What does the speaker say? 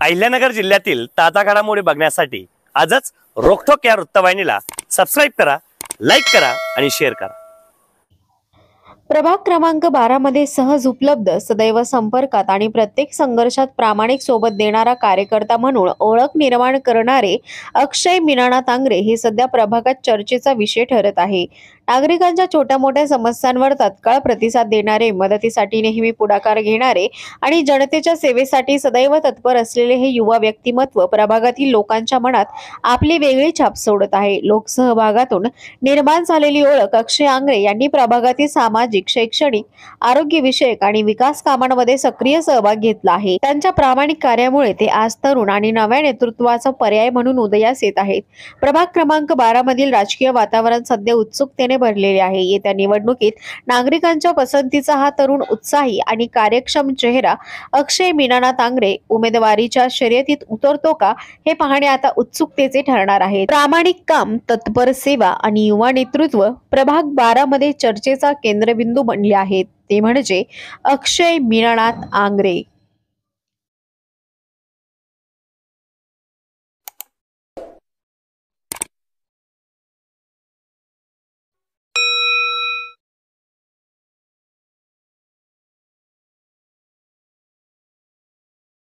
अहिल्यानगर जिल्ह्यातील ताजा घडामोडी बघण्यासाठी आजच रोखोक या वृत्तवाहिनीला सबस्क्राइब करा, लाईक करा आणि शेअर करा। प्रभाग क्रमांक 12 मध्ये सहज उपलब्ध, सदैव संपर्कात आणि प्रत्येक संघर्षात प्रामाणिक सोबत देणारा कार्यकर्ता म्हणून ओळख निर्माण करणारे अक्षय मीनानाथ आंग्रे हे सध्या प्रभागात चर्चेचा विषय ठरत आहे। नागरिकांच्या छोट्या मोठ्या समस्यांवर तत्काळ प्रतिसाद देणारे, मदतीसाठी नेहमी पुढाकार घेणारे आणि जनतेच्या सेवेसाठी सदैव तत्पर असलेले हे युवा व्यक्तिमत्व प्रभागातील लोकांच्या मनात आपली वेगळी छाप सोडत आहे। लोकसहभागातून निर्माण झालेली ओळख अक्षय आंग्रे यांनी प्रभागातील सामाजिक, शैक्षणिक, आरोग्य विषयक आणि विकास कामांमध्ये सक्रिय सहभाग घेतला आहे। त्यांच्या प्रामाणिक कार्यामुळे ते आज तरुण आणि नव्या नेतृत्वाचा पर्याय म्हणून उदयास येत आहेत। प्रभाग क्रमांक 12 मधील राजकीय वातावरण सध्या उत्सुकतेने भरलेले आहे। येत्या निवडणुकीत नागरिकांच्या पसंतीचा हा तरुण, उत्साही आणि कार्यक्षम चेहरा अक्षय मीनानाथ आंग्रे उमेदवारीच्या शर्यतीत उतरतो का, हे पाहणे आता उत्सुकतेचे ठरणार आहे। प्रामाणिक काम, तत्पर सेवा आणि युवा नेतृत्व प्रभाग 12 मध्ये चर्चेचा केंद्रबिंदू बनले आहेत, ते म्हणजे अक्षय मीनानाथ आंग्रे।